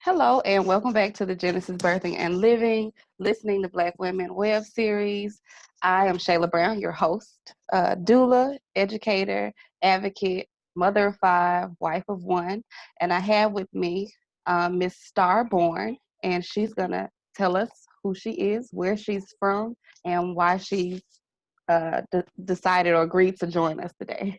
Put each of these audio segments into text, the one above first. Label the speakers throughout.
Speaker 1: Hello, and welcome back to the Genesis Birthing and Living, Listening to Black Women web series. I am Shayla Brown, your host, doula, educator, advocate, mother of five, wife of one, and I have with me Miss Starborn, and she's gonna tell us who she is, where she's from, and why she's decided or agreed to join us today.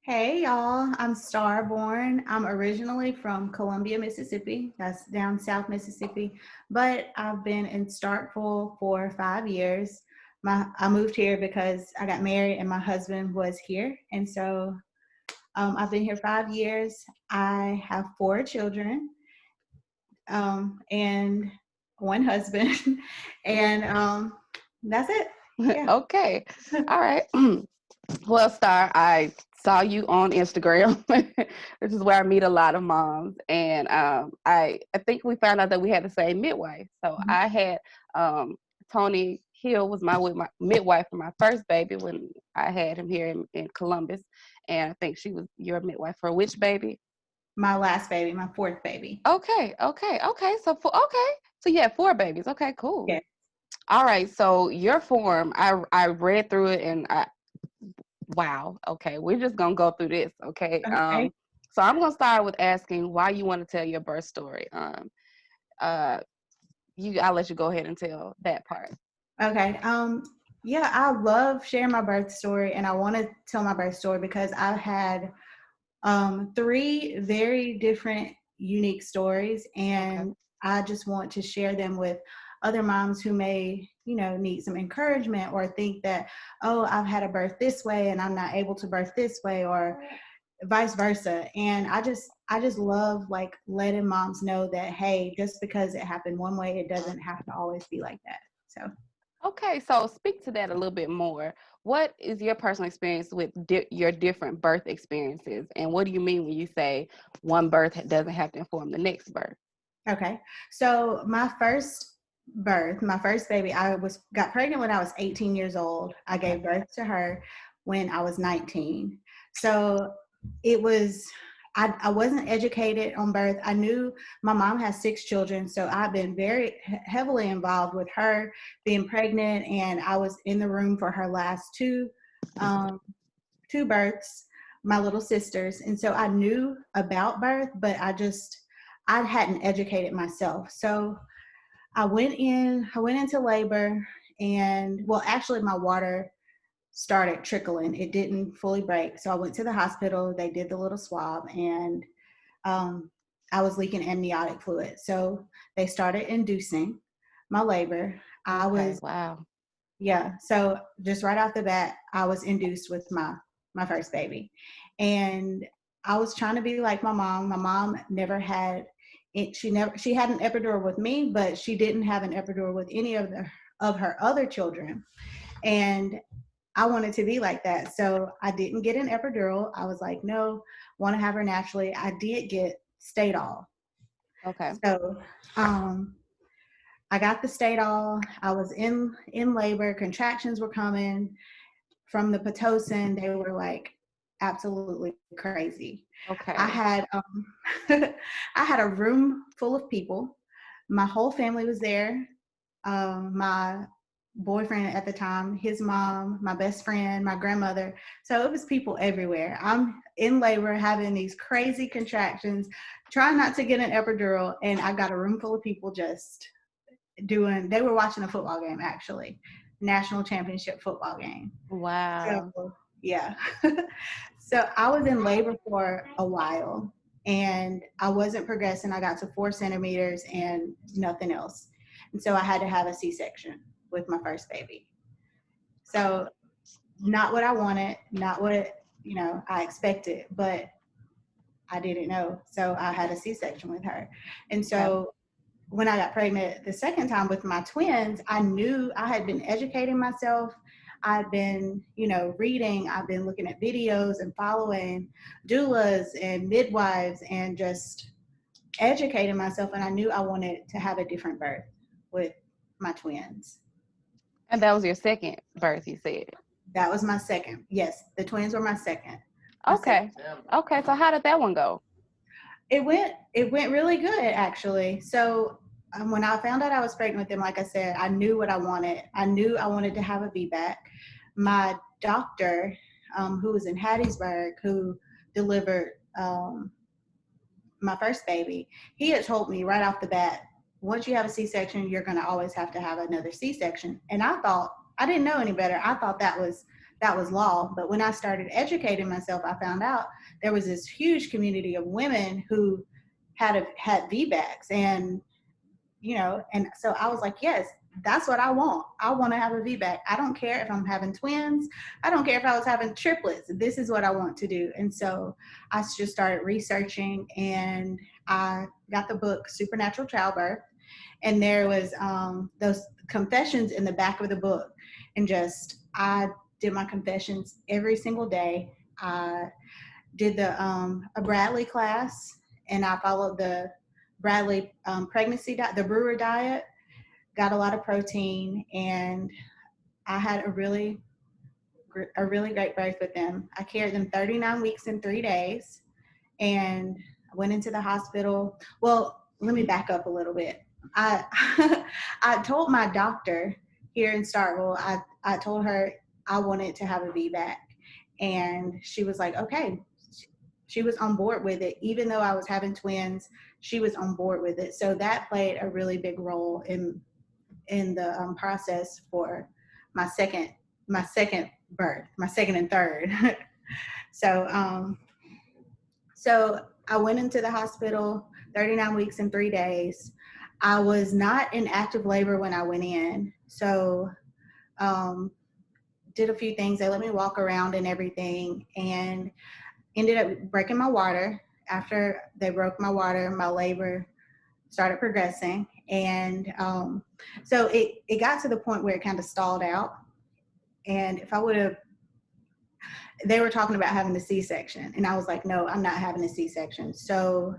Speaker 2: Hey y'all, I'm Starborn. I'm originally from Columbia, Mississippi. That's down South Mississippi, but I've been in Starkville for 5 years. I moved here because I got married and my husband was here, and so I've been here 5 years. I have 4 children and one husband, and that's it. Yeah.
Speaker 1: Okay, all right. Well, Star, I saw you on Instagram. This is where I meet a lot of moms, and I think we found out that we had the same midwife. So
Speaker 2: Mhm.
Speaker 1: I had Tony Hill was my midwife for my first baby when I had him here in Columbus, and I think she was your midwife for which baby?
Speaker 2: My last baby, my fourth baby.
Speaker 1: Okay. So you had 4 babies. Okay, cool.
Speaker 2: Yeah.
Speaker 1: All right. So your form, I read through it, and wow. Okay, we're just gonna go through this. Okay.
Speaker 2: Okay.
Speaker 1: So I'm gonna start with asking why you want to tell your birth story. Uh, I'll let you go ahead and tell that part.
Speaker 2: Okay. Yeah, I love sharing my birth story, and I want to tell my birth story because I've had three very different, unique stories,
Speaker 1: Okay.
Speaker 2: and I just want to share them with other moms who may, need some encouragement or think that, oh, I've had a birth this way and I'm not able to birth this way, or vice versa. And I just love like letting moms know that, hey, just because it happened one way, it doesn't have to always be like that. So.
Speaker 1: Okay. So speak to that a little bit more. What is your personal experience with your different birth experiences, and what do you mean when you say one birth doesn't have to inform the next birth?
Speaker 2: Okay. So my first birth, my first baby, got pregnant when I was 18 years old. I
Speaker 1: Okay.
Speaker 2: gave birth to her when I was 19. So it was I wasn't educated on birth. I knew my mom has 6 children, so I've been very heavily involved with her being pregnant, and I was in the room for her last um, two births, my little sisters. And so I knew about birth, but I hadn't educated myself. So I went into labor, and well, actually my water started trickling. It didn't fully break. So I went to the hospital, they did the little swab, and um, I was leaking amniotic fluid. So they started inducing my labor. I
Speaker 1: Okay.
Speaker 2: was
Speaker 1: Wow.
Speaker 2: Yeah. So just right off the bat, I was induced with my first baby, and I was trying to be like my mom. My mom never had it. She had an epidural with me, but she didn't have an epidural with any of her other children. And I wanted to be like that, so I didn't get an epidural. I was like, no, want to have her naturally. I did get Stadol.
Speaker 1: Okay.
Speaker 2: So um, I got the Stadol. I was in labor. Contractions were coming from the Pitocin. They were like absolutely crazy. I
Speaker 1: Okay.
Speaker 2: had I had a room full of people. My whole family was there. My boyfriend at the time, his mom, my best friend, my grandmother. So it was people everywhere. I'm in labor having these crazy contractions, trying not to get an epidural, and I got a room full of people just they were watching a football game, actually, national championship football game.
Speaker 1: Wow.
Speaker 2: So yeah. So I was in labor for a while, and I wasn't progressing. I got to 4 centimeters and nothing else. And so I had to have a C-section with my first baby. So not what I wanted, not what, I expected, but I didn't know. So I had a C-section with her. And
Speaker 1: Okay.
Speaker 2: so when I got pregnant the second time with my twins, I knew I had been educating myself. I'd been, reading, I've been looking at videos and following doulas and midwives and just educating myself. And I knew I wanted to have a different birth with my twins.
Speaker 1: And that was your second birth, you said.
Speaker 2: That was my second. Yes, the twins were my second. My second.
Speaker 1: Okay. Okay. So how did that one go?
Speaker 2: It went really good, actually. So when I found out I was pregnant with him, like I said, I knew what I wanted. I knew I wanted to have a VBAC. My doctor, who was in Hattiesburg, who delivered my first baby, he had told me right off the bat, once you have a C-section, you're going to always have to have another C-section. And I didn't know any better. I thought that was law. But when I started educating myself, I found out there was this huge community of women who had VBACs, and and so I was like, yes, that's what I want. I want to have a VBAC. I don't care if I'm having twins. I don't care if I was having triplets. This is what I want to do. And so I just started researching, and I got the book Supernatural Childbirth, and there was those confessions in the back of the book, and I did my confessions every single day. I did a Bradley class, and I followed the Bradley pregnancy diet, the Brewer diet, got a lot of protein, and I had a really great birth with them. I carried them 39 weeks and 3 days, and I went into the hospital. Well, let me back up a little bit. I I told my doctor here in Starkville, I told her I wanted to have a VBAC, and she was like, okay. She was on board with it. Even though I was having twins, she was on board with it. So that played a really big role in the process for my second birth, my second and third. So I went into the hospital 39 weeks and 3 days. I was not in active labor when I went in. So did a few things. They let me walk around and everything, and ended up breaking my water. After they broke my water, my labor started progressing. And so it got to the point where it kind of stalled out. And if I would have, they were talking about having a C-section. And I was like, no, I'm not having a C-section. So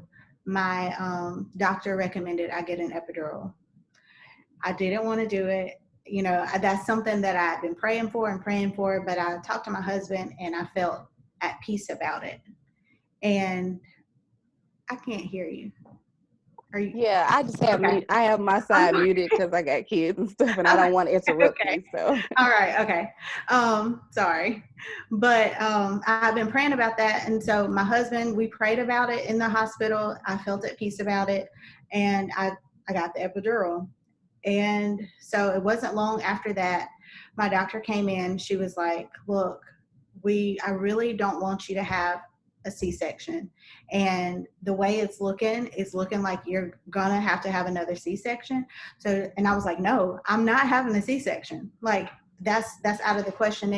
Speaker 2: my doctor recommended I get an epidural. I didn't want to do it. That's something that I've been praying for, but I talked to my husband, and I felt at peace about it. And I can't hear you. Are you?
Speaker 1: Yeah, I just have
Speaker 2: Okay.
Speaker 1: I have my side muted because I got kids and stuff, and I don't want to interrupt
Speaker 2: Okay.
Speaker 1: you. So.
Speaker 2: All right. Okay. Sorry, but I've been praying about that, and so my husband, we prayed about it in the hospital. I felt at peace about it, and I got the epidural. And so it wasn't long after that, my doctor came in. She was like, look, I really don't want you to have a C-section. And the way it's looking like you're gonna have to have another C-section. So, and I was like, no, I'm not having a C-section. Like, that's out of the question.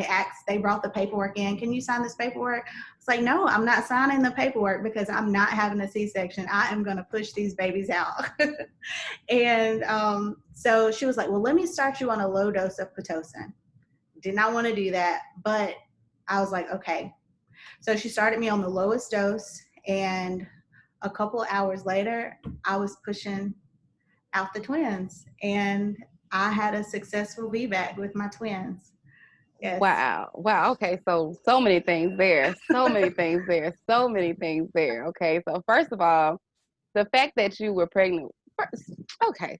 Speaker 2: They brought the paperwork in. Can you sign this paperwork? It's like, no, I'm not signing the paperwork because I'm not having a C-section. I am gonna push these babies out. And so she was like, well, let me start you on a low dose of Pitocin. Did not want to do that, but I was like, okay. So she started me on the lowest dose, and a couple of hours later, I was pushing out the twins, and I had a successful VBAC with my twins. Yes.
Speaker 1: Wow. Okay. So many things there. Okay. So first of all, the fact that you were pregnant. Okay.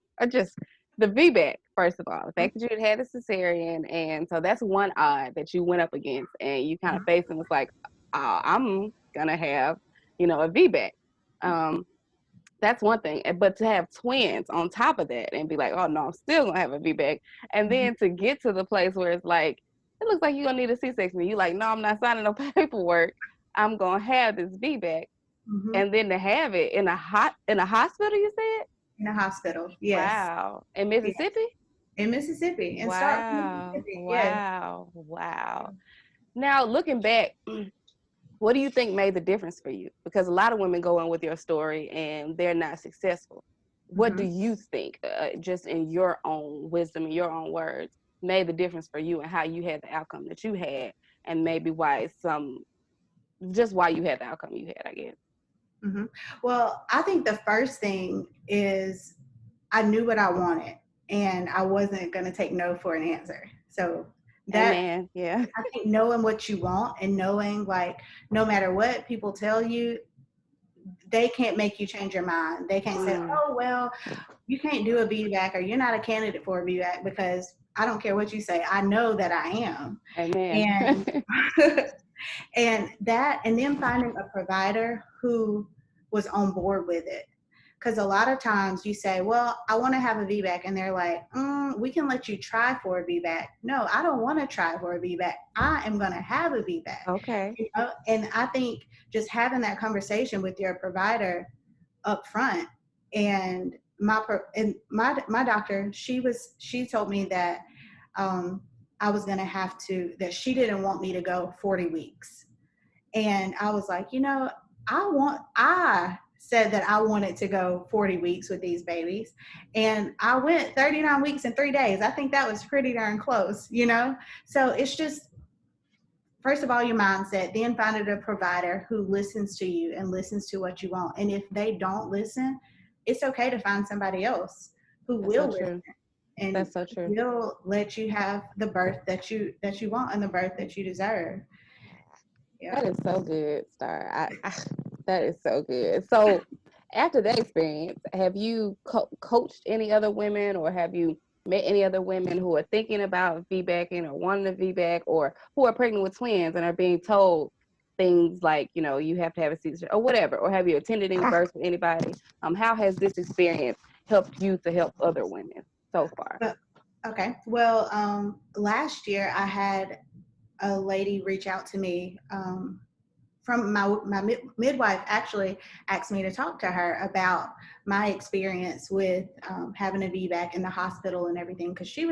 Speaker 1: The VBAC. First of all, the fact that you had a cesarean, and so that's one odd that you went up against, and you kind of faced and was like, oh, I'm gonna have, a VBAC. That's one thing. But to have twins on top of that and be like, oh no, I'm still gonna have a VBAC, and then to get to the place where it's like, it looks like you're gonna need a C-section. You like, no, I'm not signing no paperwork. I'm gonna have this VBAC, and then to have it in a hospital, you said?
Speaker 2: In a hospital, yes.
Speaker 1: Wow. In Mississippi?
Speaker 2: Yes. In Mississippi. In
Speaker 1: Wow.
Speaker 2: Mississippi.
Speaker 1: Wow. Yes. Wow. Now, looking back, what do you think made the difference for you? Because a lot of women go in with your story and they're not successful. What do you think, just in your own wisdom, in your own words, made the difference for you and how you had the outcome that you had, and maybe why why you had the outcome you had, I guess?
Speaker 2: Well, I think the first thing is I knew what I wanted, and I wasn't going to take no for an answer. So that,
Speaker 1: yeah.
Speaker 2: I think knowing what you want and knowing, like, no matter what people tell you, they can't make you change your mind. They can't say, oh, well, you can't do a VBAC or you're not a candidate for a VBAC, because I don't care what you say. I know that I am.
Speaker 1: Amen.
Speaker 2: And and then finding a provider who was on board with it. Because a lot of times you say, well, I want to have a VBAC. And they're like, we can let you try for a VBAC. No, I don't want to try for a VBAC. I am going to have a VBAC.
Speaker 1: Okay.
Speaker 2: You know? And I think just having that conversation with your provider up front, and my doctor, she told me that I was going to have to, that she didn't want me to go 40 weeks. And I was like, I said that I wanted to go 40 weeks with these babies. And I went 39 weeks and 3 days. I think that was pretty darn close, So it's just, first of all, your mindset, then find a provider who listens to you and listens to what you want. And if they don't listen, it's okay to find somebody else who will listen. And
Speaker 1: that's so true.
Speaker 2: Will let you have the birth that you want and the birth that you deserve.
Speaker 1: Yeah. That is so good, Star. That is so good. So after that experience, have you coached any other women, or have you met any other women who are thinking about VBACing or wanting to VBAC, or who are pregnant with twins and are being told things like, you have to have a C-section or whatever? Or have you attended any births with anybody? How has this experience helped you to help other women so far?
Speaker 2: Okay. Well, last year I had a lady reach out to me from my midwife actually asked me to talk to her about my experience with having a VBAC in the hospital and everything, because she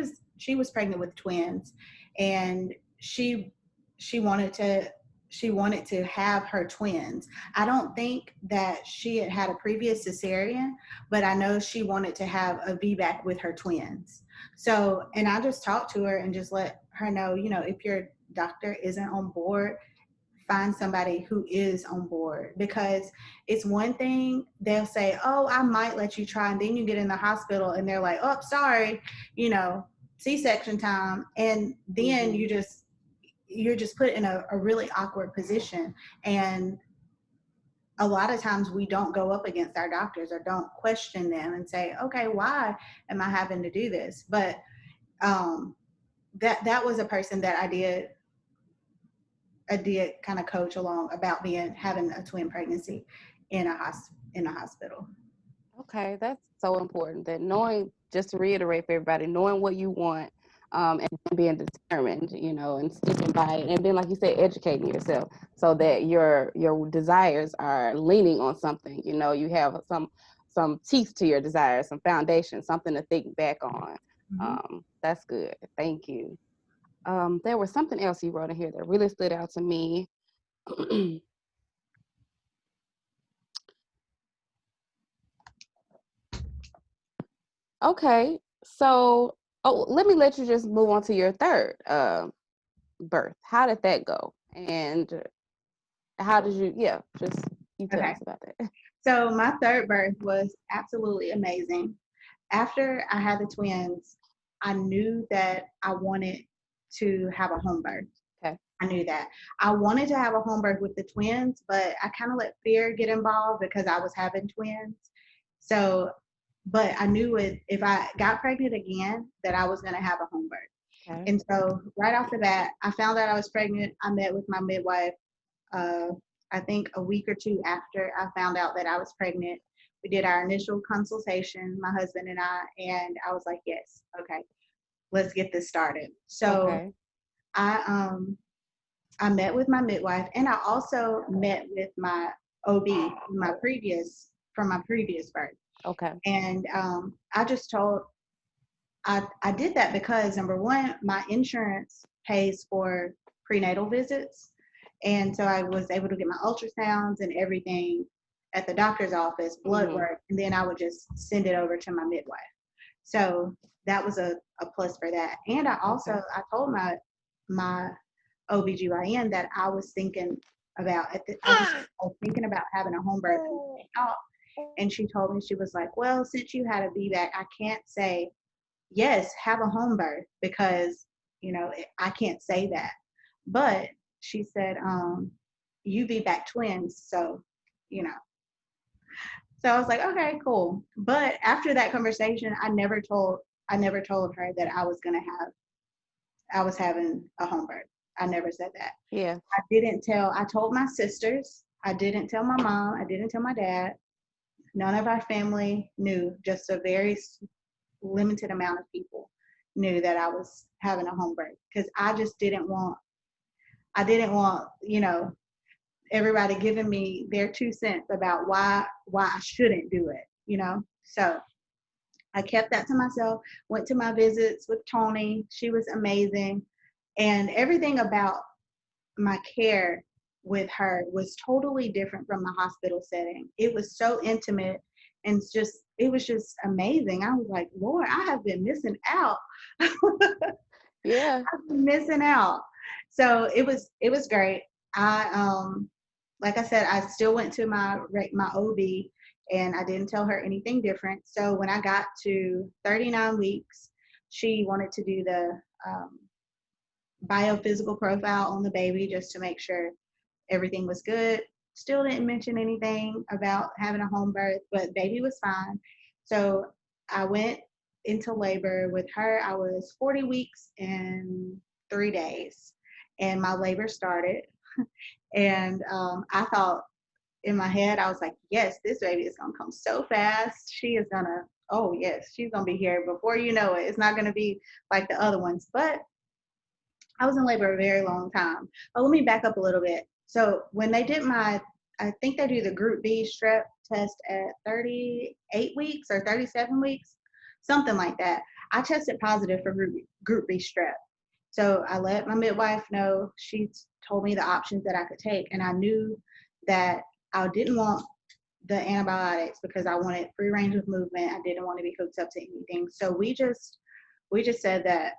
Speaker 2: was pregnant with twins, and she wanted to have her twins. I don't think that she had a previous cesarean, but I know she wanted to have a VBAC with her twins. So, and I just talked to her and just let her know, if your doctor isn't on board, find somebody who is on board. Because it's one thing, they'll say, oh, I might let you try, and then you get in the hospital and they're like, oh, sorry, C-section time, and then you're just put in a really awkward position. And a lot of times we don't go up against our doctors or don't question them and say, okay, why am I having to do this? But that was a person that I did kind of coach along about having a twin pregnancy in a hospital.
Speaker 1: Okay, that's so important. That knowing, just to reiterate for everybody, knowing what you want, and being determined, and sticking by it, and then, like you said, educating yourself so that your desires are leaning on something. You have some teeth to your desires, some foundation, something to think back on. Mm-hmm. That's good. Thank you. There was something else you wrote in here that really stood out to me. Okay, so let me let you just move on to your third birth. How did that go? And how did you, just you tell us about that.
Speaker 2: So my third birth was absolutely amazing. After I had the twins, I knew that I wanted to have a home birth.
Speaker 1: Okay.
Speaker 2: I knew that. I wanted to have a home birth with the twins, but I kind of let fear get involved because I was having twins. So, but I knew if I got pregnant again, that I was going to have a home birth. Okay. And so right off the bat, I found out I was pregnant. I met with my midwife, I think a week or two after I found out that I was pregnant. We did our initial consultation, my husband and I was like, yes, okay, let's get this started. So okay. I met with my midwife, and I also met with my OB from my previous birth.
Speaker 1: Okay.
Speaker 2: And I just told, I did that because, number one, my insurance pays for prenatal visits. And so I was able to get my ultrasounds and everything at the doctor's office, blood work, and then I would just send it over to my midwife. So that was a plus for that. And I also, I told my OBGYN that I was thinking about, I was thinking about having a home birth. And she told me, she was like, well, since you had a VBAC, I can't say, yes, have a home birth, because, I can't say that. But she said, you VBAC twins, so, So I was like, okay, cool. But after that conversation, I never told her that I was having a home birth. I never said that.
Speaker 1: Yeah.
Speaker 2: I told my sisters. I didn't tell my mom. I didn't tell my dad. None of our family knew. Just a very limited amount of people knew that I was having a home birth because I didn't want, everybody giving me their 2 cents about why I shouldn't do it. So I kept that to myself, went to my visits with Tony. She was amazing. And everything about my care with her was totally different from the hospital setting. It was so intimate and it was just amazing. I was like, Lord, I have been missing out.
Speaker 1: Yeah.
Speaker 2: I've been missing out. So it was great. I like I said, I still went to my OB and I didn't tell her anything different. So when I got to 39 weeks, she wanted to do the biophysical profile on the baby just to make sure everything was good. Still didn't mention anything about having a home birth, but baby was fine. So I went into labor with her. I was 40 weeks and 3 days, and my labor started. And I thought in my head, I was like, yes, this baby is going to come so fast. She is going to, oh, yes, she's going to be here before you know it. It's not going to be like the other ones. But I was in labor a very long time. But let me back up a little bit. So when they did I think they do the Group B strep test at 38 weeks or 37 weeks, something like that. I tested positive for Group B strep. So I let my midwife know. She told me the options that I could take. And I knew that I didn't want the antibiotics because I wanted free range of movement. I didn't want to be hooked up to anything. So we just said that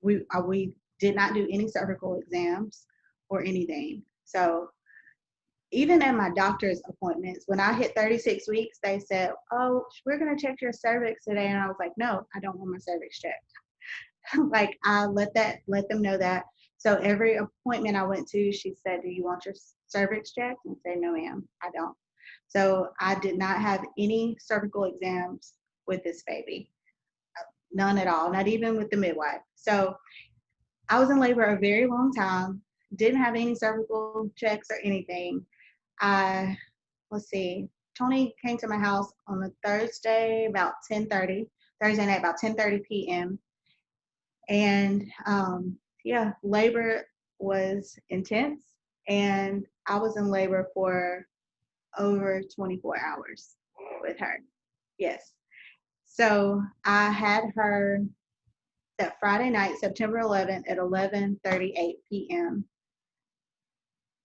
Speaker 2: we did not do any cervical exams or anything. So even at my doctor's appointments, when I hit 36 weeks, they said, oh, we're going to check your cervix today. And I was like, no, I don't want my cervix checked. Like I let them know that. So every appointment I went to, she said, do you want your cervix checked? And I said, no, ma'am, I don't. So I did not have any cervical exams with this baby. None at all, not even with the midwife. So I was in labor a very long time, didn't have any cervical checks or anything. I, let's see, Tony came to my house on a Thursday about 10:30, Thursday night about 10:30 p.m. And yeah, labor was intense, and I was in labor for over 24 hours with her. Yes. So I had her that Friday night, September 11th at 11:38 p.m.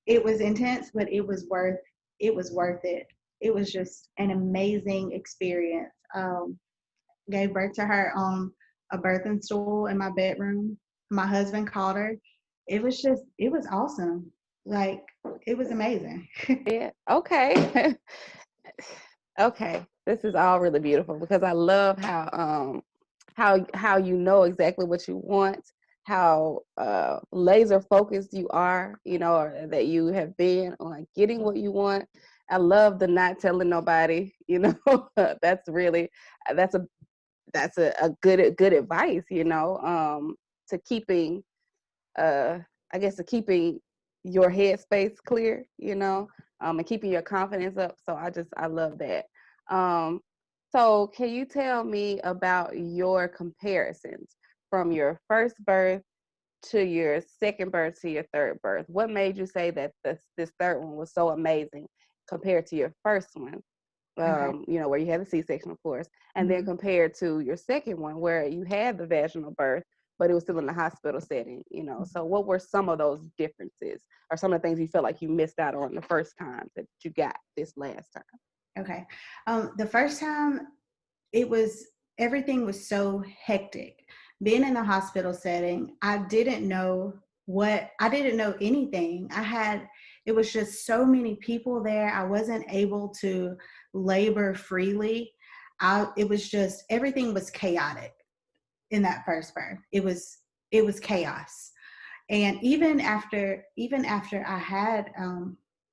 Speaker 2: It was intense, but it was worth it. It was just an amazing experience. Gave birth to her on a birthing stool in my bedroom. My husband called her. It was awesome. Like, it was amazing.
Speaker 1: Yeah. Okay. Okay. This is all really beautiful because I love how you know exactly what you want, how laser focused you are, or that you have been on getting what you want. I love the not telling nobody, that's really that's a good advice, to keeping I guess to keeping your headspace clear, and keeping your confidence up. So I love that. Um, so can you tell me about your comparisons from your first birth to your second birth to your third birth? What made you say that this third one was so amazing compared to your first one?
Speaker 2: Okay.
Speaker 1: Where you had the C-section, of course, and then
Speaker 2: Mhm.
Speaker 1: compared to your second one where you had the vaginal birth, but it was still in the hospital setting. So what were some of those differences or some of the things you felt like you missed out on the first time that you got this last time?
Speaker 2: Okay. The first time, it was everything was so hectic. Being in the hospital setting, I didn't know anything. It was just so many people there. I wasn't able to labor freely. It was just, everything was chaotic in that first birth. It was chaos. And even after I had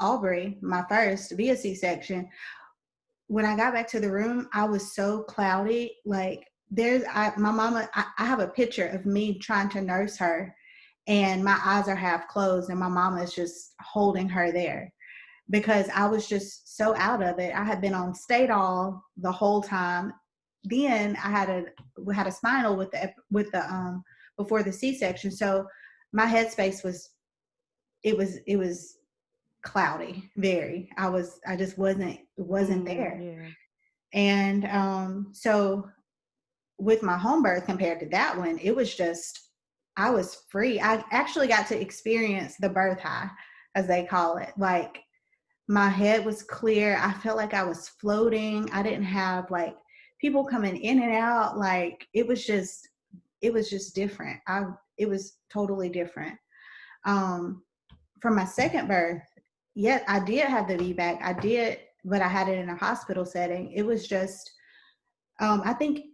Speaker 2: Aubrey, my first via C-section, when I got back to the room, I was so cloudy. Like my mama, I have a picture of me trying to nurse her and my eyes are half closed and my mama is just holding her there because I was just so out of it. I had been on Stadol the whole time. Then we had a spinal with the before the C-section. So my headspace was cloudy, very. I just wasn't there.
Speaker 1: Yeah.
Speaker 2: And so with my home birth compared to that one, it was just, I was free. I actually got to experience the birth high, as they call it. Like my head was clear. I felt like I was floating. I didn't have like people coming in and out. Like it was just different. It was totally different. For my second birth, yeah, I did have the VBAC. I did, but I had it in a hospital setting. It was just, I think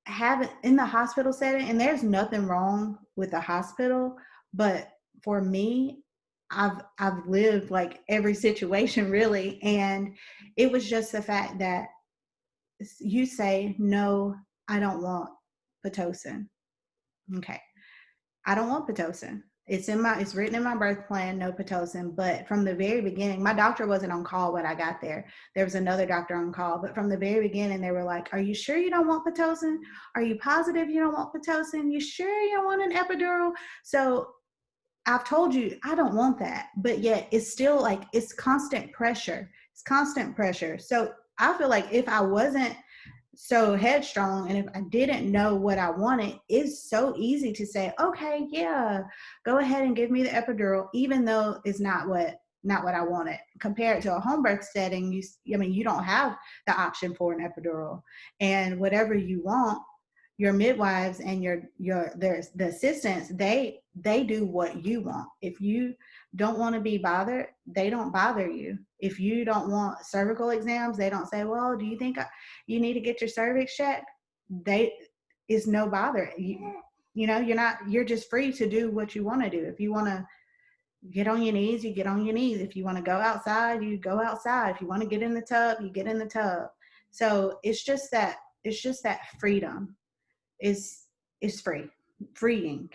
Speaker 2: having in the hospital setting, and there's nothing wrong with the hospital, but for me, I've lived like every situation really, and it was just the fact that you say, no, I don't want Pitocin. Okay. I don't want Pitocin. It's written in my birth plan, no Pitocin. But from the very beginning, my doctor wasn't on call when I got there. There was another doctor on call. But from the very beginning, they were like, are you sure you don't want Pitocin? Are you positive you don't want Pitocin? You sure you don't want an epidural? So I've told you, I don't want that. But yet it's still like, it's constant pressure. It's constant pressure. So I feel like if I wasn't so headstrong and if I didn't know what I wanted, it's so easy to say, okay, yeah, go ahead and give me the epidural, even though it's not what I wanted. Compared to a home birth setting, you don't have the option for an epidural, and whatever you want, your midwives and the assistants, they do what you want. If you don't want to be bothered, they don't bother you. If you don't want cervical exams, they don't say, well, do you think you need to get your cervix checked? It's no bother. You're just free to do what you want to do. If you want to get on your knees, you get on your knees. If you want to go outside, you go outside. If you want to get in the tub, you get in the tub. So it's just that freedom is freeing.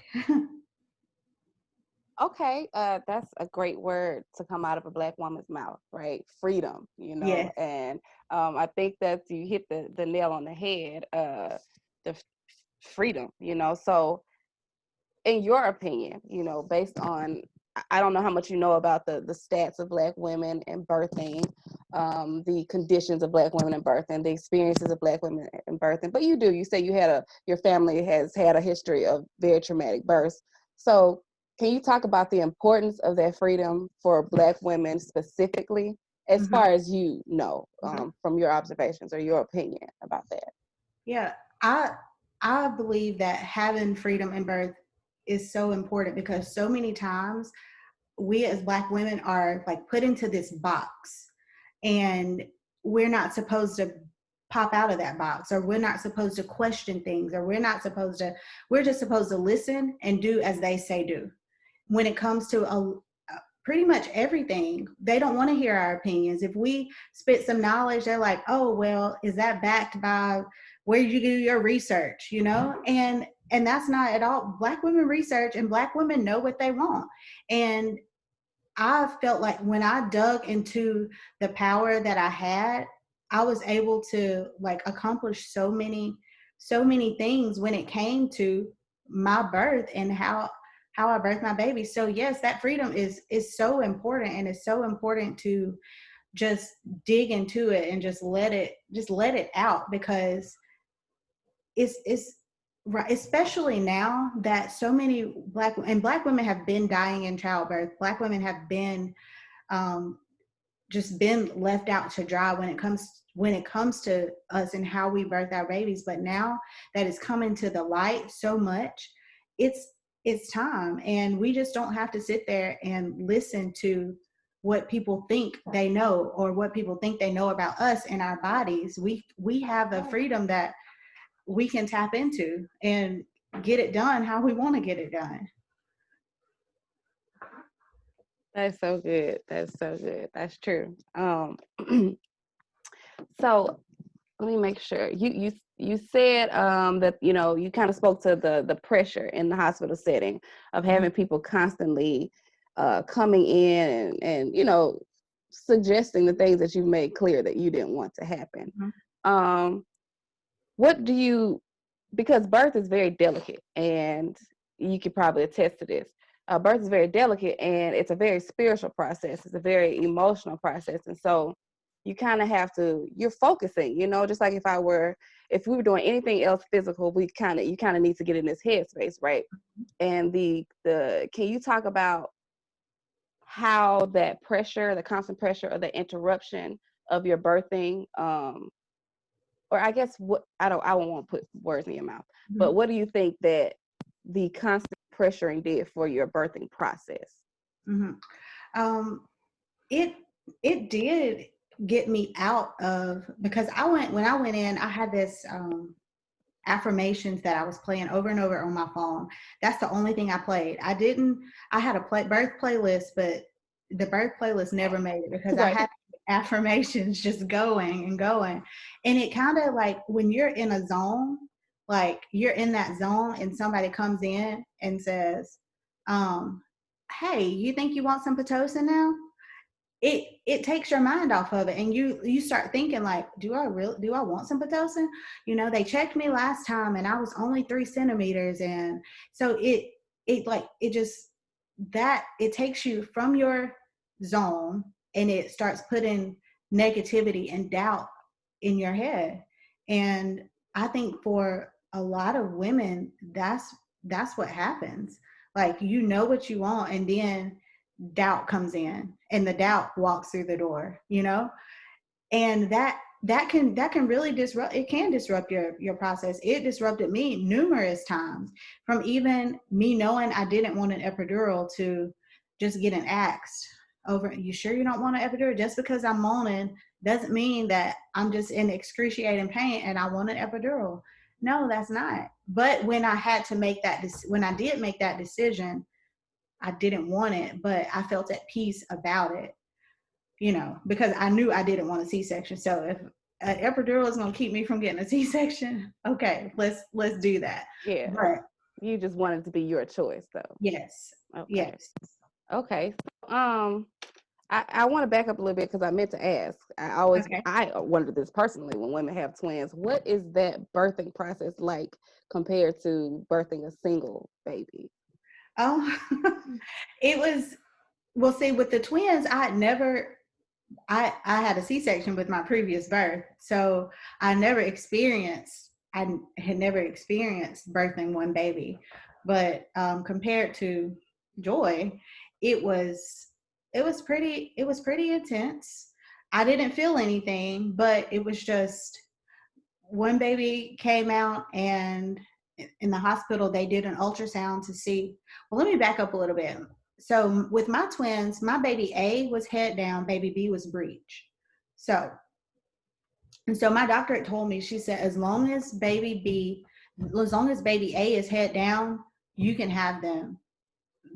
Speaker 1: Okay, that's a great word to come out of a Black woman's mouth, right? Freedom,
Speaker 2: Yes.
Speaker 1: and I think that you hit the nail on the head, the freedom, So, in your opinion, based on, I don't know how much you know about the stats of Black women in birthing, the conditions of Black women in birthing, the experiences of Black women in birthing, but you say your family has had a history of very traumatic births. So can you talk about the importance of that freedom for Black women specifically, as far as from your observations or your opinion about that?
Speaker 2: Yeah, I believe that having freedom in birth is so important because so many times we as Black women are like put into this box, and we're not supposed to pop out of that box, or we're not supposed to question things, or we're just supposed to listen and do as they say do. When it comes to pretty much everything, they don't want to hear our opinions. If we spit some knowledge, they're like, oh, well, is that backed by where you do your research, And that's not at all. Black women research, and Black women know what they want. And I felt like when I dug into the power that I had, I was able to like accomplish so many things when it came to my birth and how I birthed my baby. So yes, that freedom is so important, and it's so important to just dig into it and just let it out, because it's right, especially now that so many Black women have been dying in childbirth. Black women have been just been left out to dry when it comes to us and how we birth our babies. But now that it's coming to the light so much, it's time, and we just don't have to sit there and listen to what people think they know, or what people think they know about us and our bodies. We have a freedom that we can tap into and get it done how we want to get it done.
Speaker 1: That's so good. That's so good. That's true. So let me make sure you said that you kind of spoke to the pressure in the hospital setting of having people constantly coming in and suggesting the things that you made clear that you didn't want to happen. Um, what do you, because birth is very delicate, and you could probably attest to this. Birth is very delicate, and it's a very spiritual process. It's a very emotional process, and so you kind of have to. You're focusing, just like if we were doing anything else physical, you kind of need to get in this headspace, right? And can you talk about how that pressure, the constant pressure, or the interruption of your birthing, or I guess I won't want to put words in your mouth, but what do you think that the constant pressuring did for your birthing process?
Speaker 2: It did get me out of, because when I went in, I had this affirmations that I was playing over and over on my phone. That's the only thing I played. I had a birth playlist, but the birth playlist never made it because I had affirmations just going and going. And it kind of like when you're in a zone, like you're in that zone and somebody comes in and says, hey, you think you want some Pitocin now? It takes your mind off of it, and you start thinking like, do I want some Pitocin? They checked me last time and I was only 3 centimeters, and so it takes you from your zone, and it starts putting negativity and doubt in your head. And I think for a lot of women, that's what happens. Like, what you want, and then doubt comes in, and the doubt walks through the door, and that can really disrupt your process. It disrupted me numerous times, from even me knowing I didn't want an epidural to just getting asked over, you sure you don't want an epidural? Just because I'm moaning doesn't mean that I'm just in excruciating pain and I want an epidural. No, that's not. But when I did make that decision, I didn't want it, but I felt at peace about it, because I knew I didn't want a C-section. So if an epidural is going to keep me from getting a C-section, okay, let's do that.
Speaker 1: Yeah.
Speaker 2: But
Speaker 1: you just wanted to be your choice, though.
Speaker 2: Yes.
Speaker 1: Okay.
Speaker 2: Yes.
Speaker 1: Okay. I want to back up a little bit because I meant to ask. I wondered this personally when women have twins. What is that birthing process like compared to birthing a single baby?
Speaker 2: Oh, it was, well, see, with the twins, I had a C-section with my previous birth. So I had never experienced birthing one baby. But compared to Joy, it was pretty intense. I didn't feel anything, but it was just, one baby came out, and in the hospital they did an ultrasound to see. Well, let me back up a little bit. So with my twins, my baby A was head down, baby B was breech. So my doctor had told me, she said, as long as baby A is head down, you can have them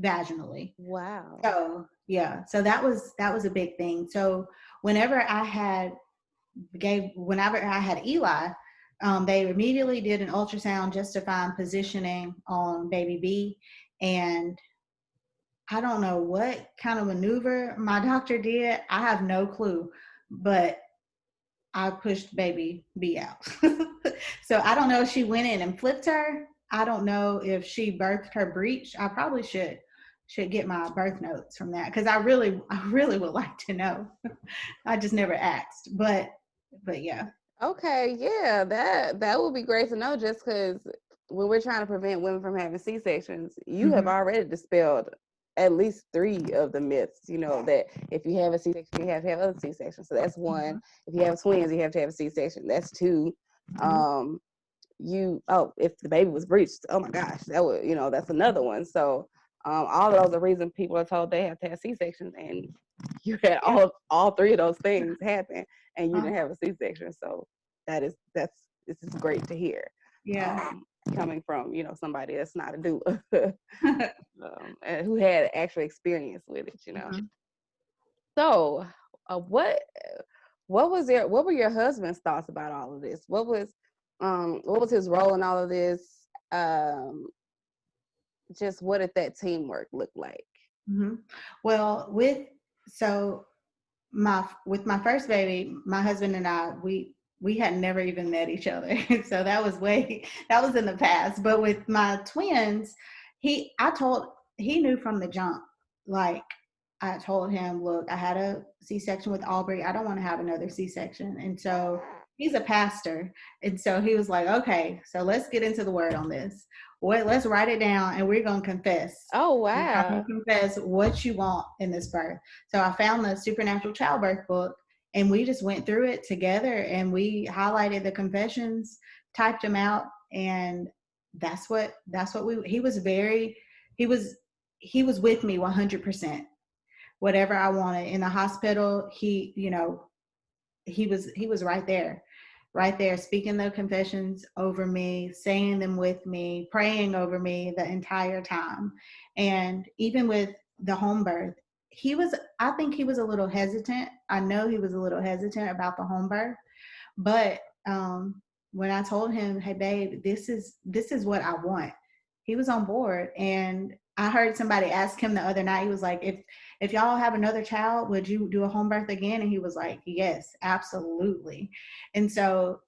Speaker 2: vaginally.
Speaker 1: Wow.
Speaker 2: So yeah, so that was a big thing. So whenever I had Eli, they immediately did an ultrasound just to find positioning on baby B. And I don't know what kind of maneuver my doctor did. I have no clue, but I pushed baby B out. So I don't know if she went in and flipped her. I don't know if she birthed her breech. I probably should get my birth notes from that, because I really would like to know. I just never asked, but yeah.
Speaker 1: Okay, yeah, that would be great to know, just because when we're trying to prevent women from having C-sections, you have already dispelled at least 3 of the myths, that if you have a C-section, you have to have other C-sections. So that's one. If you have twins, you have to have a C-section. That's 2. If the baby was breached, oh my gosh, that would, that's another one. So all of those are reasons people are told they have to have C-sections, and you had all 3 of those things happen, and you didn't have a C-section. So this is great to hear.
Speaker 2: Yeah.
Speaker 1: coming from, somebody that's not a doula, and who had actual experience with it,
Speaker 2: Mhm.
Speaker 1: So, what were your husband's thoughts about all of this? What was his role in all of this? Just what did that teamwork look like?
Speaker 2: Mhm. Well, so with my first baby, my husband and I, we had never even met each other. So that was in the past. But with my twins, he knew from the jump. Like, I told him, look, I had a C-section with Aubrey. I don't want to have another C-section. And so he's a pastor. And so he was like, okay, so let's get into the word on this. Let's write it down and we're going to confess.
Speaker 1: Oh,
Speaker 2: You're going
Speaker 1: wow.
Speaker 2: to confess what you want in this birth. So I found the Supernatural Childbirth book and we just went through it together and we highlighted the confessions, typed them out. And he was with me 100%. Whatever I wanted in the hospital, he was right there, speaking the confessions over me, saying them with me, praying over me the entire time. And even with the home birth, I think he was a little hesitant. I know he was a little hesitant about the home birth, but when I told him, hey babe, this is what I want, he was on board. And I heard somebody ask him the other night, he was like, if y'all have another child, would you do a home birth again? And he was like, yes, absolutely. And so,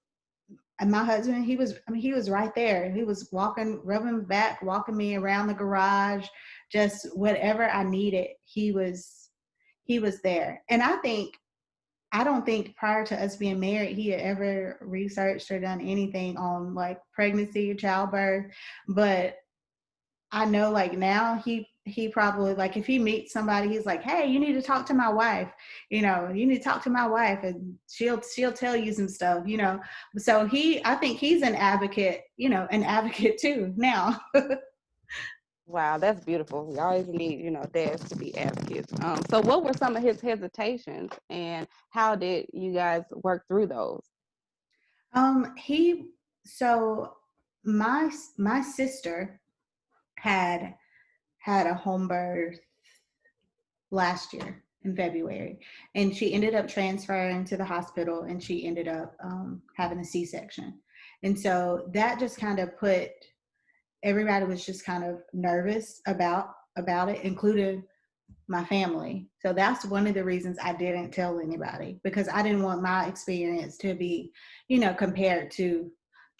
Speaker 2: and my husband, he was right there. He was rubbing my back, walking me around the garage, just whatever I needed. He was there. And I don't think prior to us being married, he had ever researched or done anything on like pregnancy or childbirth. But I know like now he probably, like, if he meets somebody, he's like, hey, you need to talk to my wife. You need to talk to my wife and she'll tell you some stuff, So I think he's an advocate too now.
Speaker 1: Wow, that's beautiful. We always need, dads to be advocates. So what were some of his hesitations and how did you guys work through those?
Speaker 2: He so my sister had a home birth last year in February, and she ended up transferring to the hospital, and she ended up having a C-section. And so that just kind of everybody was just kind of nervous about it, including my family. So that's one of the reasons I didn't tell anybody, because I didn't want my experience to be, compared to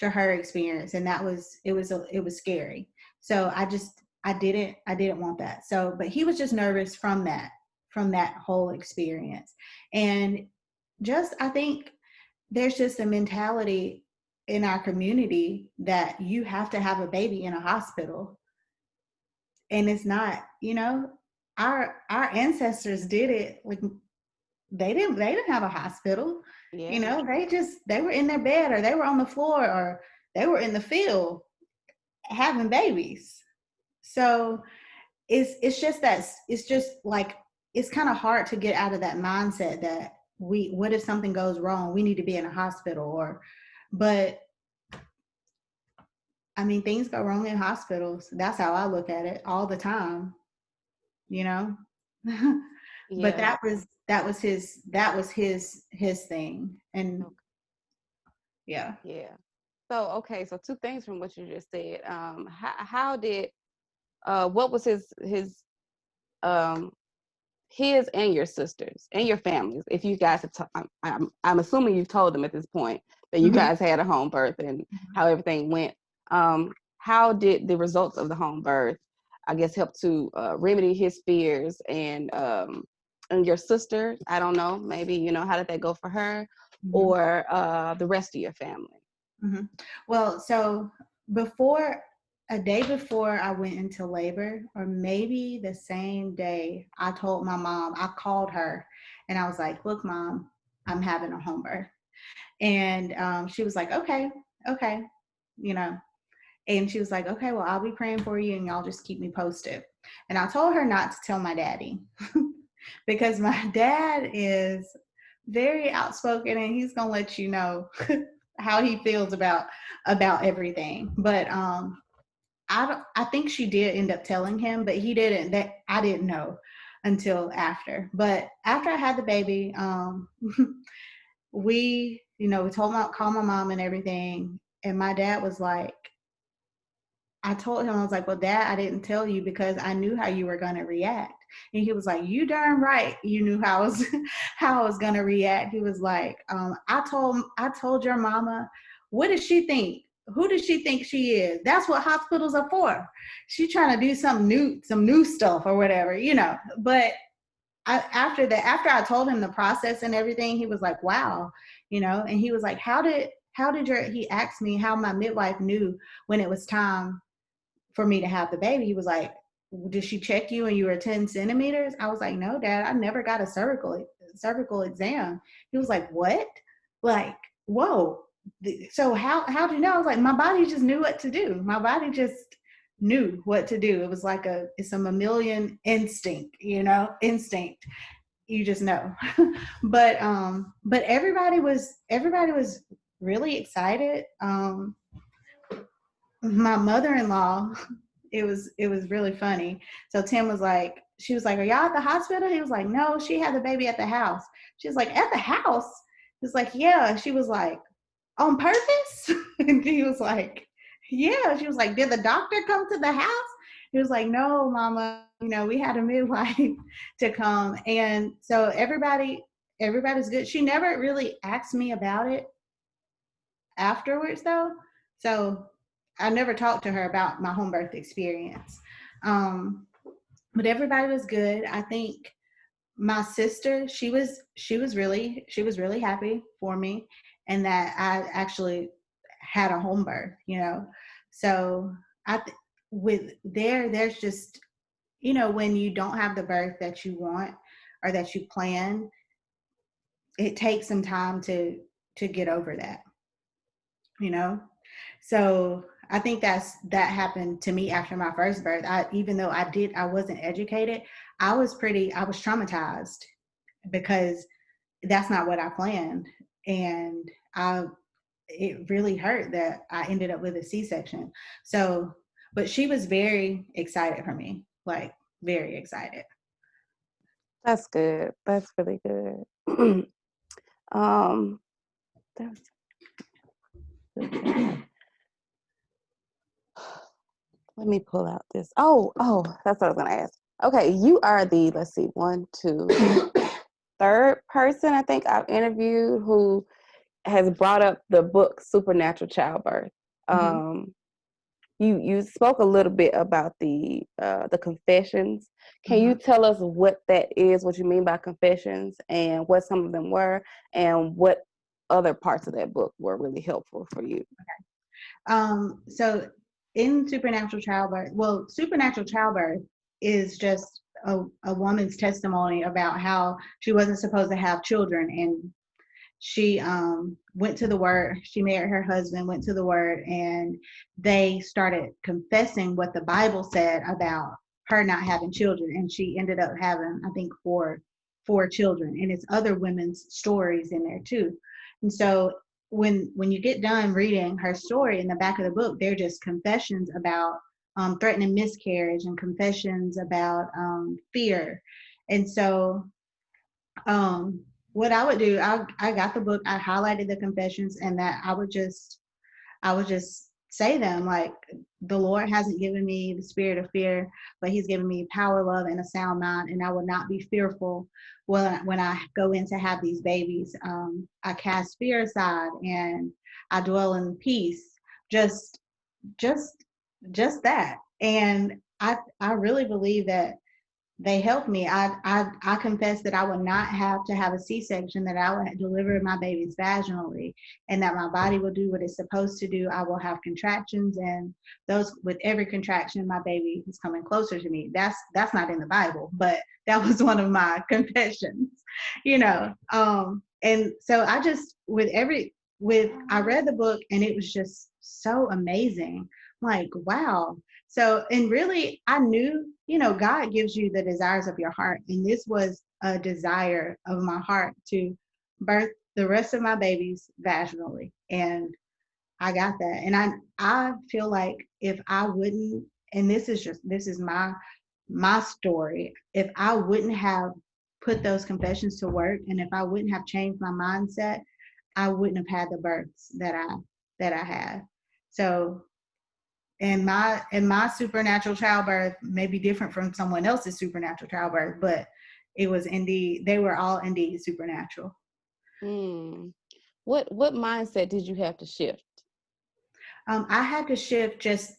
Speaker 2: her experience. And it was scary. So I didn't want that. So, but he was just nervous from that whole experience. And I think there's just a mentality in our community that you have to have a baby in a hospital. And it's not, our ancestors did it. Like, they didn't have a hospital.
Speaker 1: Yeah.
Speaker 2: They were in their bed, or they were on the floor, or they were in the field having babies. So it's just like, it's kind of hard to get out of that mindset that what if something goes wrong, we need to be in a hospital, but I mean, things go wrong in hospitals. That's how I look at it all the time, you know. But
Speaker 1: Yeah.
Speaker 2: that was his thing. And
Speaker 1: Okay.
Speaker 2: yeah.
Speaker 1: Yeah. So, okay, so two things from what you just said. How did what was um his and your sisters and your families, if you guys have I'm assuming you've told them at this point that you
Speaker 2: Mhm.
Speaker 1: guys had a home birth and how everything went. How did the results of the home birth, I guess, help to remedy his fears, and your sister, I don't know, maybe, how did that go for her,
Speaker 2: Mhm.
Speaker 1: or the rest of your family?
Speaker 2: Mhm. Well, so before a day before I went into labor, or maybe the same day, I told my mom, I called her and I was like, look, mom, I'm having a home birth. And she was like, okay, you know, and she was like, okay, well, I'll be praying for you and y'all just keep me posted. And I told her not to tell my daddy because my dad is very outspoken and he's going to let you know how he feels about everything. But I think she did end up telling him, but he didn't. That I didn't know until after. But after I had the baby, we called my mom and everything, and my dad was like, I told him, I was like, well, Dad, I didn't tell you because I knew how you were going to react. And he was like, you darn right, you knew how I was how I was going to react. He was like, I told your mama, what does she think? Who does she think she is? That's what hospitals are for. She's trying to do some new stuff or whatever, But after I told him the process and everything, he was like, wow, and he was like, he asked me how my midwife knew when it was time for me to have the baby. He was like, did she check you when you were 10 centimeters? I was like, no, Dad, I never got a cervical exam. He was like, what? Like, whoa. So how do you know? I was like, my body just knew what to do. My body just knew what to do. It was like it's a mammalian instinct, instinct. You just know. But everybody was really excited. My mother-in-law, it was really funny. So Tim was like, she was like, are y'all at the hospital? He was like, no, she had the baby at the house. She was like, at the house? He was like, yeah. She was like, on purpose? And he was like, yeah. She was like, did the doctor come to the house? He was like, no, Mama, we had a midwife to come. And so everybody's good. She never really asked me about it afterwards though. So I never talked to her about my home birth experience. But everybody was good. I think my sister, she was really happy for me and that I actually had a home birth, So there's just, when you don't have the birth that you want or that you plan, it takes some time to get over that, So I think that happened to me after my first birth. Even though I wasn't educated, I was traumatized because that's not what I planned. And it really hurt that I ended up with a C-section. So, but she was very excited for me, like very excited.
Speaker 1: That's good. That's really good. That's Let me pull out this. Oh, that's what I was gonna ask. Okay, you are the, let's see, third person I think I've interviewed who has brought up the book Supernatural Childbirth.
Speaker 2: Mm-hmm.
Speaker 1: You spoke a little bit about the confessions. Can you tell us what that is, what you mean by confessions, and what some of them were, and what other parts of that book were really helpful for you?
Speaker 2: Okay. So in supernatural childbirth is just a woman's testimony about how she wasn't supposed to have children, and she went to the Word. She married her husband, went to the Word, and they started confessing what the Bible said about her not having children, and she ended up having, I think, four children, and it's other women's stories in there too. And so when you get done reading her story, in the back of the book, they're just confessions about threatening miscarriage and confessions about fear. And so what I would do, I got the book, I highlighted the confessions, and that I would just say them, like, the Lord hasn't given me the spirit of fear, but He's given me power, love, and a sound mind, and I will not be fearful when I go in to have these babies. I cast fear aside, and I dwell in peace. Just that. And I really believe that they helped me. I confessed that I would not have to have a C-section, that I would deliver my babies vaginally, and that my body will do what it's supposed to do. I will have contractions, and with every contraction, my baby is coming closer to me. That's not in the Bible, but that was one of my confessions, And so I just, I read the book, and it was just so amazing. Like, wow. So, and really, I knew, God gives you the desires of your heart. And this was a desire of my heart to birth the rest of my babies vaginally. And I got that. And I feel like if I wouldn't, and this is my story, if I wouldn't have put those confessions to work, and if I wouldn't have changed my mindset, I wouldn't have had the births that I had. So and my supernatural childbirth may be different from someone else's supernatural childbirth, but they were all indeed supernatural.
Speaker 1: Mm. What mindset did you have to shift?
Speaker 2: I had to shift just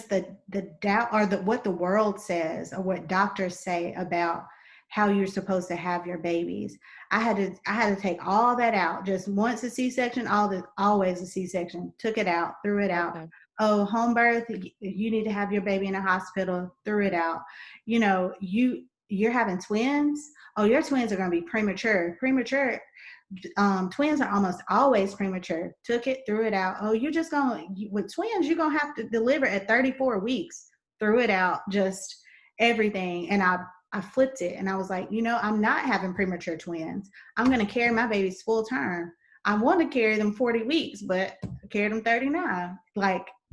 Speaker 2: the doubt, or what the world says, or what doctors say about how you're supposed to have your babies. I had to take all that out. Just once a C-section, always a C-section. Took it out, threw it out.
Speaker 1: Okay.
Speaker 2: Oh, home birth, you need to have your baby in a hospital, threw it out. You know, you're having twins. Oh, your twins are going to be premature. Twins are almost always premature. Took it, threw it out. Oh, with twins, you're going to have to deliver at 34 weeks. Threw it out, just everything. And I flipped it, and I was like, I'm not having premature twins. I'm going to carry my babies full term. I want to carry them 40 weeks, but I carried them 39.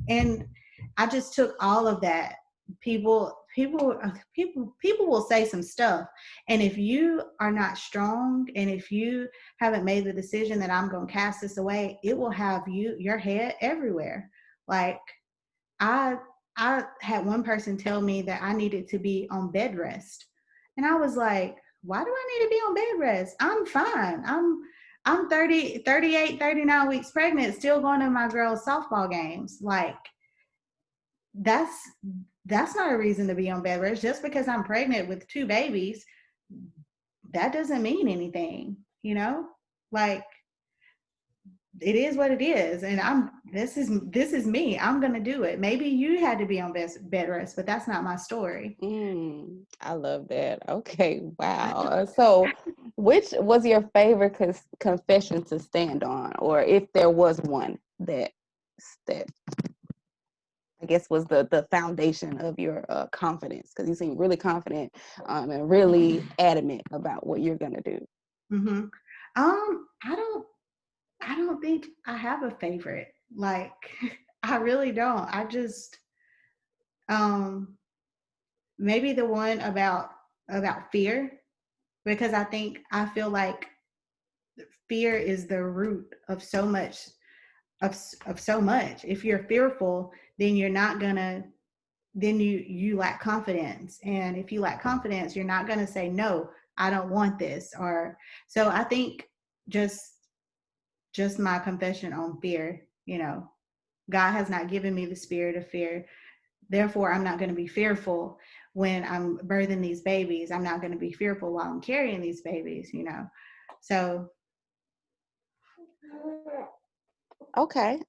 Speaker 2: And I just took all of that. People will say some stuff, and if you are not strong, and if you haven't made the decision that I'm going to cast this away, it will have your head everywhere. Like I had one person tell me that I needed to be on bed rest, and I was like, why do I need to be on bed rest? I'm fine. I'm 30, 38, 39 weeks pregnant, still going to my girls' softball games. Like that's not a reason to be on bed rest. Just because I'm pregnant with 2 babies, that doesn't mean anything, like it is what it is. And this is me. I'm going to do it. Maybe you had to be on bed rest, but that's not my story.
Speaker 1: I love that. Okay. Wow. So which was your favorite confession to stand on, or if there was one that I guess was the foundation of your confidence? Because you seem really confident and really adamant about what you're gonna do.
Speaker 2: Mm-hmm. I don't think I have a favorite. Like I really don't. I just maybe the one about fear, because I feel like fear is the root of so much of so much. If you're fearful, then you're not gonna then you lack confidence. And if you lack confidence, you're not going to say, no, I don't want this. Or so I think just my confession on fear, God has not given me the spirit of fear. Therefore, I'm not going to be fearful when I'm birthing these babies. I'm not going to be fearful while I'm carrying these babies, So
Speaker 1: Okay.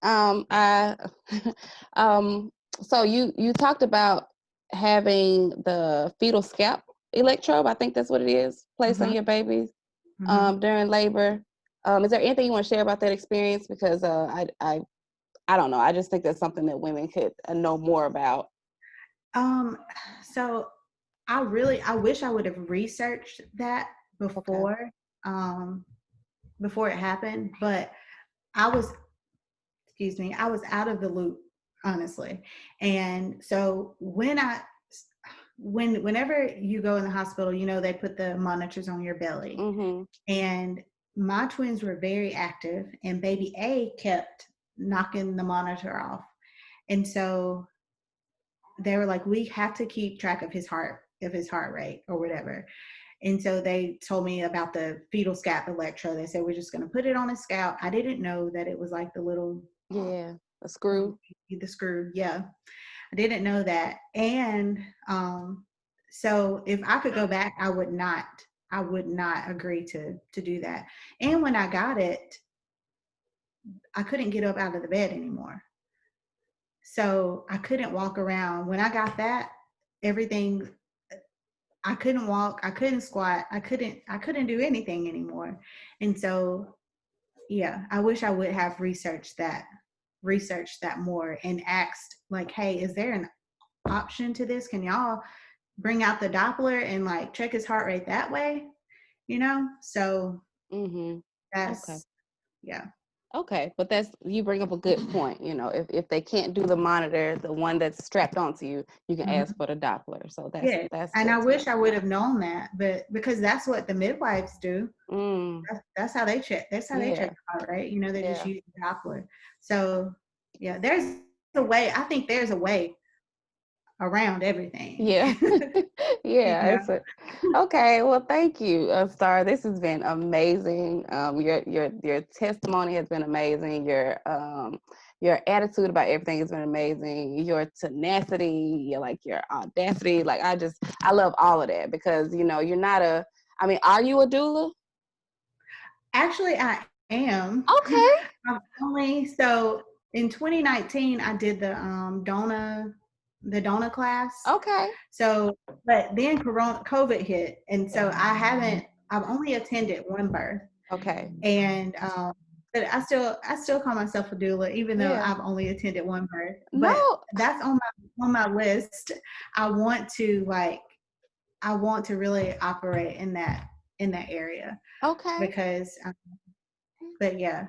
Speaker 1: So you talked about having the fetal scalp electrode. I think that's what it is, placed on
Speaker 2: mm-hmm,
Speaker 1: your babies
Speaker 2: mm-hmm.
Speaker 1: during labor. Is there anything you want to share about that experience? Because I don't know. I just think that's something that women could know more about.
Speaker 2: So I wish I would have researched that
Speaker 1: Okay.
Speaker 2: before it happened, but I was, I was out of the loop, honestly. And so whenever you go in the hospital, they put the monitors on your belly.
Speaker 1: Mm-hmm.
Speaker 2: And my twins were very active, and baby A kept knocking the monitor off. And so they were like, we have to keep track of his heart rate or whatever. And so they told me about the fetal scalp electrode. They said, we're just going to put it on his scalp. I didn't know that it was like the little,
Speaker 1: Yeah, a screw.
Speaker 2: The screw. Yeah. I didn't know that. And so if I could go back, I would not agree to do that. And when I got it, I couldn't get up out of the bed anymore. So I couldn't walk around. When I got that, everything, I couldn't walk, I couldn't squat, I couldn't do anything anymore. And so, yeah, I wish I would have researched that more and asked, like, hey, is there an option to this? Can y'all bring out the Doppler and like check his heart rate that way? So
Speaker 1: Mm-hmm.
Speaker 2: That's, yeah.
Speaker 1: Okay, but you bring up a good point. You know, if they can't do the monitor, the one that's strapped onto you, you can
Speaker 2: Mhm.
Speaker 1: ask for the Doppler. So
Speaker 2: Yeah.
Speaker 1: that's
Speaker 2: And I
Speaker 1: good to know.
Speaker 2: wish I would have known that, but because that's what the midwives do.
Speaker 1: Mm,
Speaker 2: That's how they check. That's how they check
Speaker 1: yeah,
Speaker 2: them out, right? You know, they just
Speaker 1: yeah,
Speaker 2: use the Doppler. So yeah, there's a way. I think there's a way around everything.
Speaker 1: yeah, yeah.
Speaker 2: Yeah.
Speaker 1: Okay. Well, thank you, Star. This has been amazing. Your testimony has been amazing. Your attitude about everything has been amazing. Your tenacity, your audacity. I love all of that because you're not a. I mean, are you a doula?
Speaker 2: Actually, I am.
Speaker 1: Okay.
Speaker 2: I've only so in 2019 I did the Dona class.
Speaker 1: Okay.
Speaker 2: So, but then COVID hit, and so I've only attended one birth,
Speaker 1: Okay.
Speaker 2: and but I still call myself a doula, even though
Speaker 1: Yeah.
Speaker 2: I've only attended one birth. But
Speaker 1: No.
Speaker 2: that's on my list. I want to really operate in that area
Speaker 1: Okay.
Speaker 2: because, but yeah.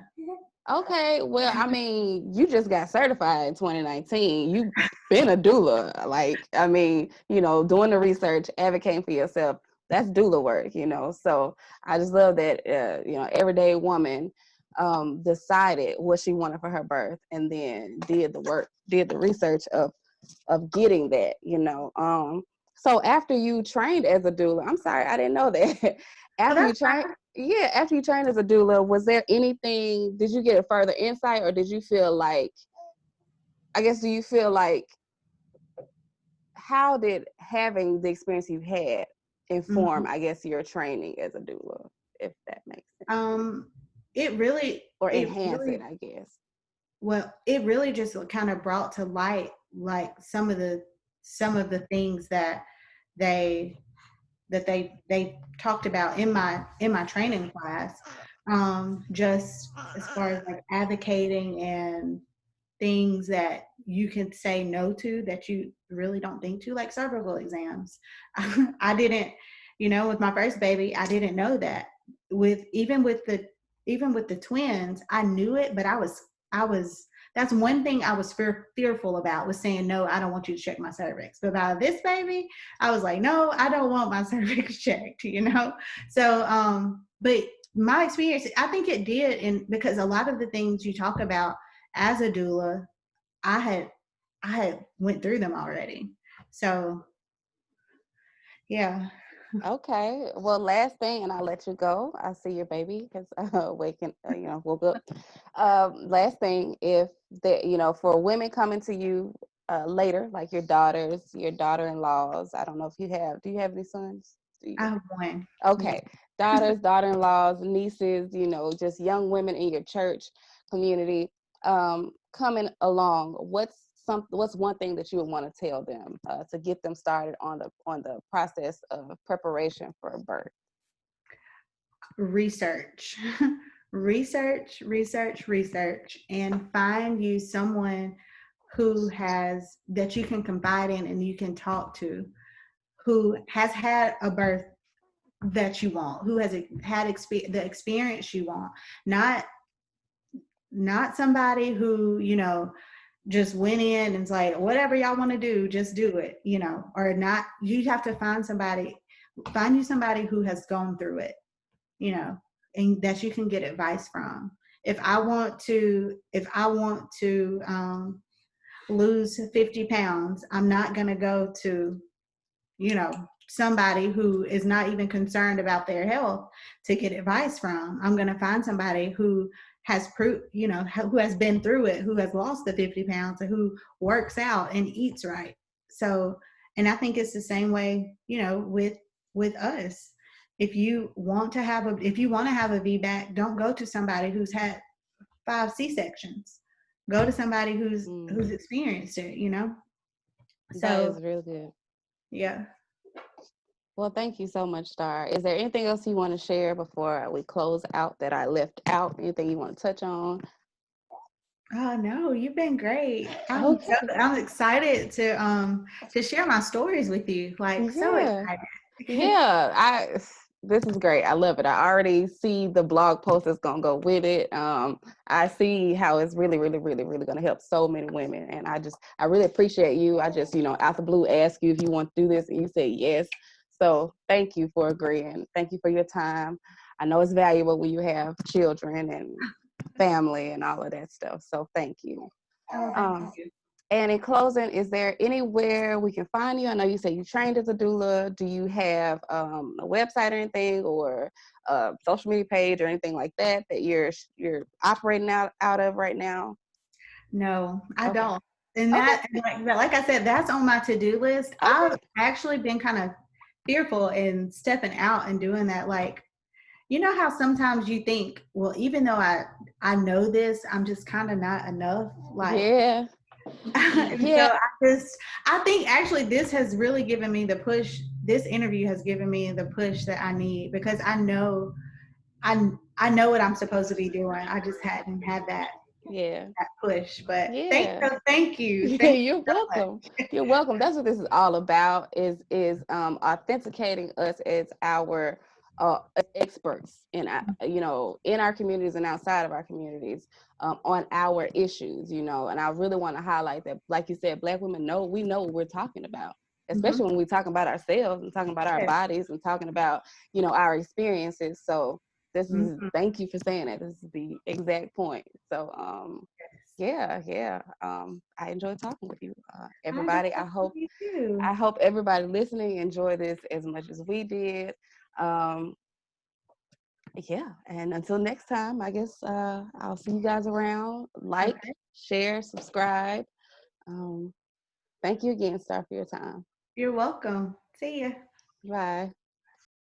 Speaker 1: Okay, well, I mean, you just got certified in 2019. You've been a doula. I mean, doing the research, advocating for yourself, that's doula work. So I just love that, everyday woman decided what she wanted for her birth and then did the work, did the research of getting that. So after you trained as a doula, I'm sorry, I didn't know that.
Speaker 2: Oh,
Speaker 1: after you
Speaker 2: that's
Speaker 1: trained, yeah, after you trained as a doula, was there anything, did you get a further insight or did you feel like, do you feel like, how did having the experience you had inform,
Speaker 2: mhm.
Speaker 1: your training as a doula, if that makes sense?
Speaker 2: um it really
Speaker 1: Or
Speaker 2: it
Speaker 1: enhance it,
Speaker 2: really
Speaker 1: I guess.
Speaker 2: well, it really just kind of brought to light like some of the things they they talked about in my training class, just as far as like advocating and things that you can say no to that you really don't think to, like cervical exams. I didn't, with my first baby, I didn't know that. With even with the twins, I knew it, but I was that's one thing I was fearful about, was saying no, I don't want you to check my cervix. But about this baby, I was like, no, I don't want my cervix checked. So but my experience, I think it did, and because a lot of the things you talk about as a doula, I had went through them already. So yeah.
Speaker 1: Okay. Well, last thing, and I'll let you go. I see your baby has woke up. Last thing, if for women coming to you later, like your daughters, your daughter-in-laws. I don't know if do you have any sons?
Speaker 2: I have one. Yeah.
Speaker 1: Okay. Daughters, daughter-in-laws, nieces, just young women in your church community coming along. What's one thing that you would want to tell them to get them started on the process of preparation for birth?
Speaker 2: Research. Research, and find you someone that you can confide in and you can talk to, who has had a birth that you want, who has had the experience you want, not somebody who just went in and it's like, whatever y'all want to do, just do it, or not. You have to find you somebody who has gone through it, and that you can get advice from. If I want to lose 50 pounds, I'm not going to go to, somebody who is not even concerned about their health to get advice from. I'm going to find somebody who has who has been through it, who has lost the 50 pounds, and who works out and eats right. So, and I think it's the same way, with us. If you want to have a VBAC, don't go to somebody who's had 5 C-sections. Go to somebody who's experienced it.
Speaker 1: That
Speaker 2: So
Speaker 1: is real good.
Speaker 2: yeah.
Speaker 1: Well, thank you so much, Star. Is there anything else you want to share before we close out that I left out? Anything you want to touch on?
Speaker 2: Oh no, you've been great.
Speaker 1: Okay.
Speaker 2: I'm excited to share my stories with you. Like, so
Speaker 1: Yeah.
Speaker 2: excited.
Speaker 1: Yeah. This is great. I love it. I already see the blog post that's gonna go with it. I see how it's really, really, really, really gonna help so many women. And I really appreciate you. I just, out the blue asked you if you want to do this and you said yes. So thank you for agreeing. Thank you for your time. I know it's valuable when you have children and family and all of that stuff. So thank you.
Speaker 2: Oh, thank
Speaker 1: Um,
Speaker 2: you.
Speaker 1: and in closing, is there anywhere we can find you? I know you said you trained as a doula. Do you have a website or anything, or a social media page or anything like that that you're operating out of right now?
Speaker 2: No, I
Speaker 1: Okay.
Speaker 2: don't. And
Speaker 1: Okay.
Speaker 2: like I said, that's on my to-do list.
Speaker 1: Okay.
Speaker 2: I've actually been kind of fearful in stepping out and doing that. Like, you know how sometimes you think, well, even though I know this, I'm just kind of not enough. Like,
Speaker 1: Yeah.
Speaker 2: and so
Speaker 1: Yeah.
Speaker 2: I think actually this has really given me the push. This interview has given me the push that I need, because I know what I'm supposed to be doing. I just hadn't had
Speaker 1: Yeah.
Speaker 2: that push. But
Speaker 1: Yeah.
Speaker 2: thank you.
Speaker 1: Yeah,
Speaker 2: Thank you
Speaker 1: you're
Speaker 2: so much.
Speaker 1: welcome. You're welcome. That's what this is all about, is authenticating us as our as experts in our, in our communities and outside of our communities, on our issues, and I really want to highlight that, like you said, Black women we know what we're talking about,
Speaker 2: Mm-hmm.
Speaker 1: especially when we're talking about ourselves and talking about our
Speaker 2: Yes.
Speaker 1: bodies and talking about, our experiences. So
Speaker 2: Mm-hmm.
Speaker 1: thank you for saying that. This is the exact point. So yeah. I enjoyed talking with you,
Speaker 2: I enjoyed
Speaker 1: everybody.
Speaker 2: talking to you too.
Speaker 1: I hope everybody listening enjoyed this as much as we did. Um, yeah, and until next time, I guess I'll see you guys around. Like,
Speaker 2: Okay.
Speaker 1: share, subscribe. Um, Thank you again, Star, for your time.
Speaker 2: You're welcome. See ya.
Speaker 1: Bye.